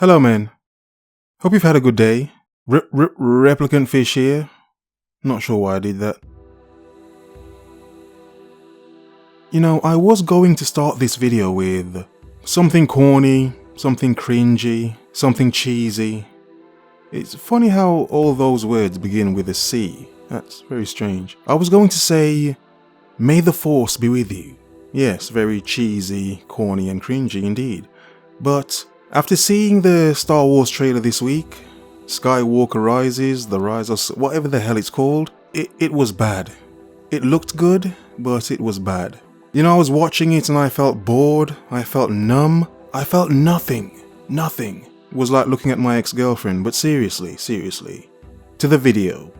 Hello, man. Hope you've had a good day. Replicant fish here. Not sure why I did that. You know, I was going to start this video with something corny, something cringy, something cheesy. It's funny how all those words begin with a C. That's very strange. I was going to say, may the force be with you. Yes, very cheesy, corny and cringy indeed. But after seeing the Star Wars trailer this week, Skywalker Rises, The Rise of... whatever the hell it's called, it was bad. It looked good, but it was bad. You know, I was watching it and I felt bored, I felt numb, I felt nothing. Nothing. It was like looking at my ex-girlfriend, but seriously. To the video.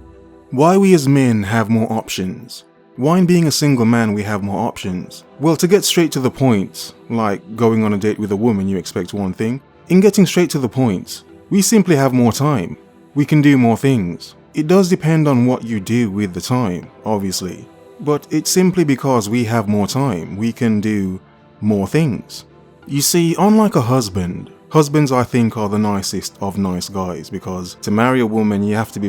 Why we as men have more options. Why in being a single man we have more options? Well, to get straight to the point, like going on a date with a woman you expect one thing, in getting straight to the point, we simply have more time. We can do more things. It does depend on what you do with the time, obviously. But it's simply because we have more time, we can do more things. You see, unlike a husband, husbands I think are the nicest of nice guys, because to marry a woman you have to be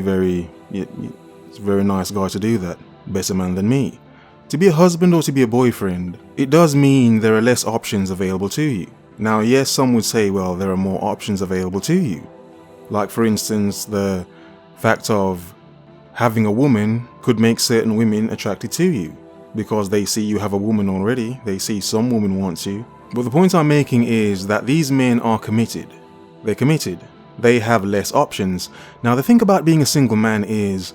it's a very nice guy to do that. Better man than me. To be a husband or to be a boyfriend, it does mean there are less options available to you. Now yes, some would say, well, there are more options available to you. Like for instance, the fact of having a woman could make certain women attracted to you because they see you have a woman already, they see some woman wants you. But the point I'm making is that these men are committed. They're committed. They have less options. Now the thing about being a single man is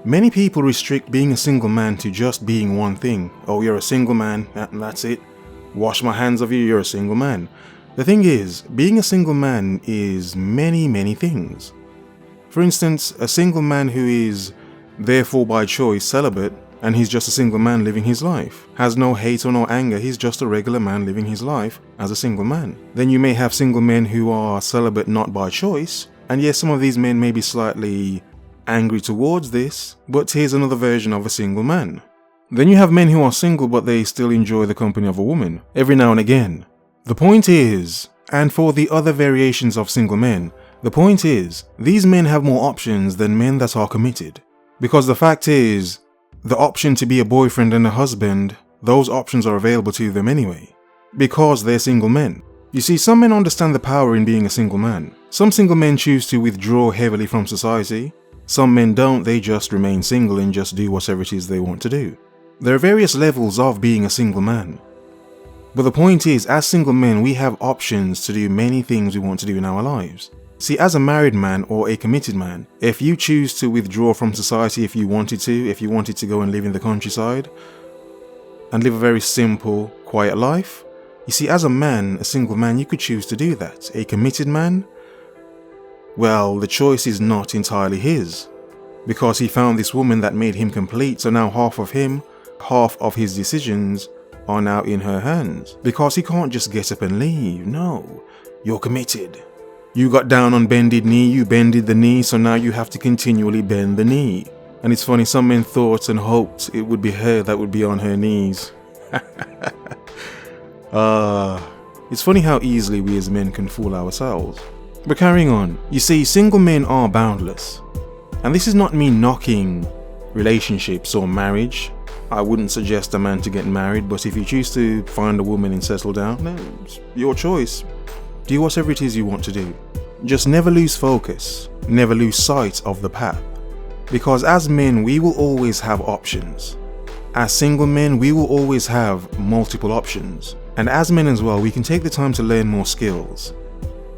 many people restrict being a single man to just being one thing. Oh, you're a single man, that's it. Wash my hands of you, you're a single man. The thing is, being a single man is many things. For instance, a single man who is therefore by choice celibate, and he's just a single man living his life, has no hate or no anger, he's just a regular man living his life as a single man. Then you may have single men who are celibate not by choice, and yes, some of these men may be slightly angry towards this, but here's another version of a single man. Then you have men who are single but they still enjoy the company of a woman, every now and again. The point is, and for the other variations of single men, the point is, these men have more options than men that are committed. Because the fact is, the option to be a boyfriend and a husband, those options are available to them anyway. Because they're single men. You see, some men understand the power in being a single man. Some single men choose to withdraw heavily from society. Some men don't, they just remain single and just do whatever it is they want to do. There are various levels of being a single man. But the point is, as single men, we have options to do many things we want to do in our lives. See, as a married man or a committed man, if you choose to withdraw from society if you wanted to go and live in the countryside and live a very simple, quiet life, you see, as a man, a single man, you could choose to do that. A committed man, well, the choice is not entirely his, because he found this woman that made him complete, so now half of his decisions are now in her hands, because he can't just get up and leave. No, you're committed. You got down on bended knee, you bended the knee, so now you have to continually bend the knee. And it's funny, some men thought and hoped it would be her that would be on her knees. It's funny how easily we as men can fool ourselves. But carrying on, you see, single men are boundless. And this is not me knocking relationships or marriage. I wouldn't suggest a man to get married, but if you choose to find a woman and settle down, then it's your choice. Do whatever it is you want to do. Just never lose focus, never lose sight of the path. Because as men, we will always have options. As single men, we will always have multiple options. And as men as well, we can take the time to learn more skills,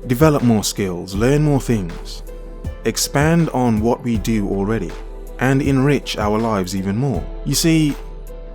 develop more skills, learn more things, expand on what we do already, and enrich our lives even more. You see,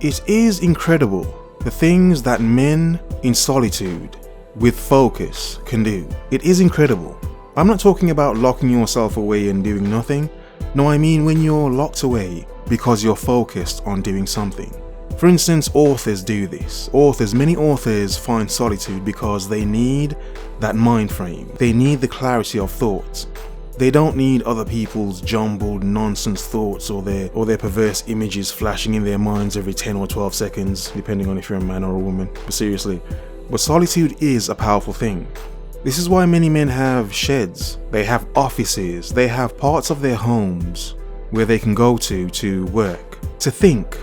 it is incredible the things that men in solitude with focus can do. It is incredible. I'm not talking about locking yourself away and doing nothing. No, I mean when you're locked away because you're focused on doing something. For instance, authors do this. Many authors find solitude because they need that mind frame. They need the clarity of thoughts. They don't need other people's jumbled nonsense thoughts or their perverse images flashing in their minds every 10 or 12 seconds, depending on if you're a man or a woman. But seriously, but solitude is a powerful thing. This is why many men have sheds, they have offices, they have parts of their homes where they can go to work, to think,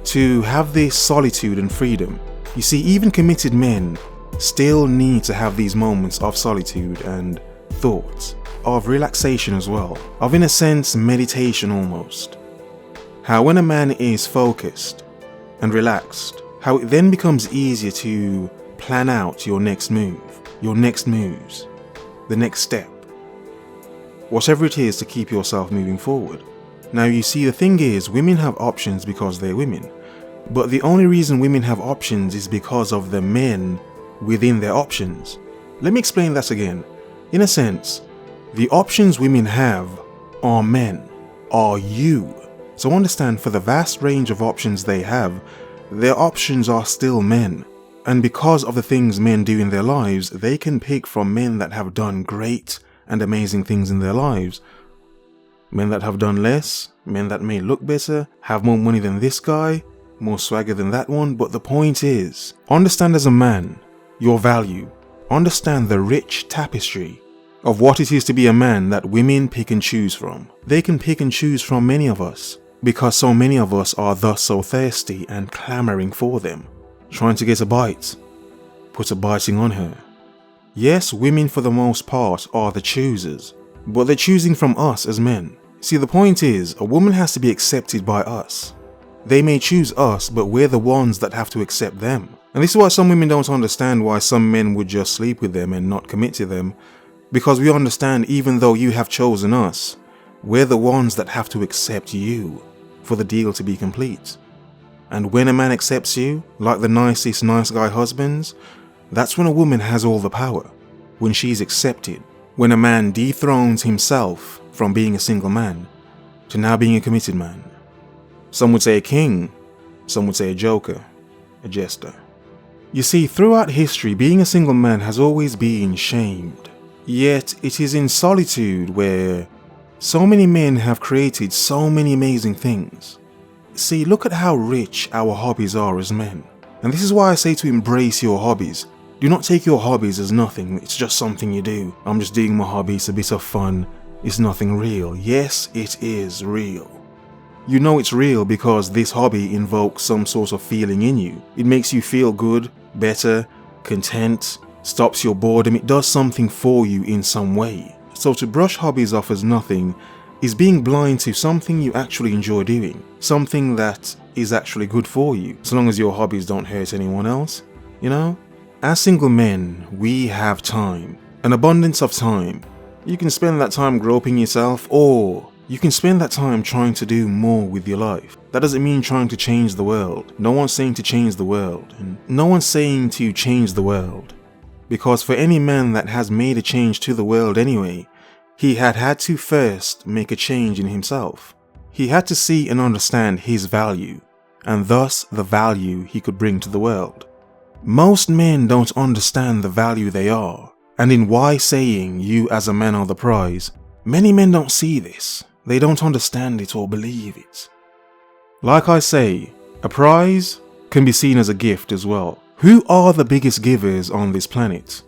to have this solitude and freedom. You see, even committed men still need to have these moments of solitude and thoughts, of relaxation as well, of, in a sense, meditation almost. How when a man is focused and relaxed, how it then becomes easier to plan out your next move, your next moves, the next step, whatever it is to keep yourself moving forward. Now you see, the thing is, women have options because they're women, but the only reason women have options is because of the men within their options. Let me explain that again. In a sense, the options women have are men, are you. So understand, for the vast range of options they have, their options are still men. And because of the things men do in their lives, they can pick from men that have done great and amazing things in their lives. Men that have done less, men that may look better, have more money than this guy, more swagger than that one. But the point is, understand as a man your value. Understand the rich tapestry of what it is to be a man that women pick and choose from. They can pick and choose from many of us because so many of us are thus so thirsty and clamoring for them, trying to get a bite, put a biting on her. Yes, women for the most part are the choosers, but they're choosing from us as men. See, the point is, a woman has to be accepted by us. They may choose us, but we're the ones that have to accept them. And this is why some women don't understand why some men would just sleep with them and not commit to them. Because we understand, even though you have chosen us, we're the ones that have to accept you for the deal to be complete. And when a man accepts you, like the nicest nice guy husbands, that's when a woman has all the power. When she's accepted. When a man dethrones himself from being a single man to now being a committed man. Some would say a king, some would say a joker, a jester. You see, throughout history, being a single man has always been shamed. Yet it is in solitude where so many men have created so many amazing things. See, look at how rich our hobbies are as men. And this is why I say to embrace your hobbies. Do not take your hobbies as nothing, it's just something you do. I'm just doing my hobby, it's a bit of fun, it's nothing real. Yes, it is real. You know it's real because this hobby invokes some sort of feeling in you. It makes you feel good, better, content, stops your boredom, it does something for you in some way. So to brush hobbies off as nothing is being blind to something you actually enjoy doing, something that is actually good for you, so long as your hobbies don't hurt anyone else, you know? As single men, we have time, an abundance of time. You can spend that time groping yourself, or you can spend that time trying to do more with your life. That doesn't mean trying to change the world. No one's saying to change the world, and no one's saying to change the world. Because for any man that has made a change to the world anyway, he had to first make a change in himself. He had to see and understand his value, and thus the value he could bring to the world. Most men don't understand the value they are, and in why saying you as a man are the prize, many men don't see this. They don't understand it or believe it. Like I say, a prize can be seen as a gift as well. Who are the biggest givers on this planet?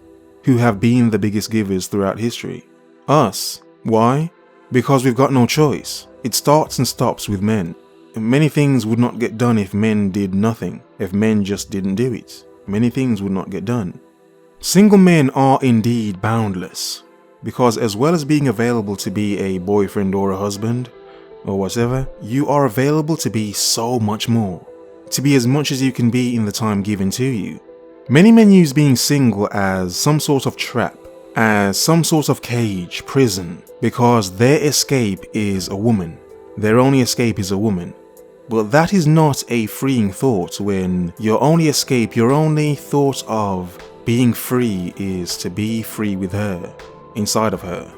Who have been the biggest givers throughout history? Us. Why? Because we've got no choice. It starts and stops with men. Many things would not get done if men did nothing, if men just didn't do it. Many things would not get done. Single men are indeed boundless, because as well as being available to be a boyfriend or a husband, or whatever, you are available to be so much more. To be as much as you can be in the time given to you. Many men use being single as some sort of trap, as some sort of cage, prison, because their escape is a woman. Their only escape is a woman. But that is not a freeing thought when your only escape, your only thought of being free is to be free with her, inside of her.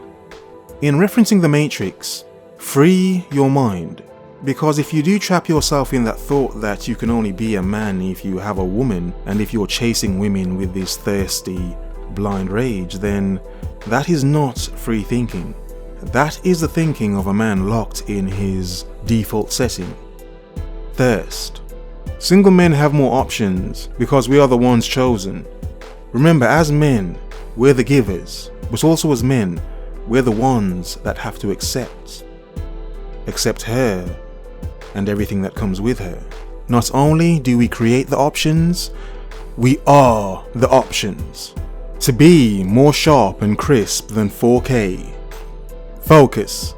In referencing the Matrix, free your mind. Because if you do trap yourself in that thought that you can only be a man if you have a woman, and if you're chasing women with this thirsty, blind rage, then that is not free thinking. That is the thinking of a man locked in his default setting. Thirst. Single men have more options because we are the ones chosen. Remember, as men, we're the givers, but also as men, we're the ones that have to accept her and everything that comes with her. Not only do we create the options, we are the options. To be more sharp and crisp than 4K. Focus.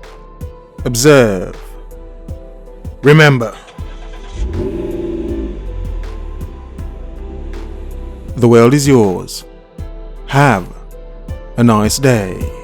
Observe. Remember. The world is yours. Have a nice day.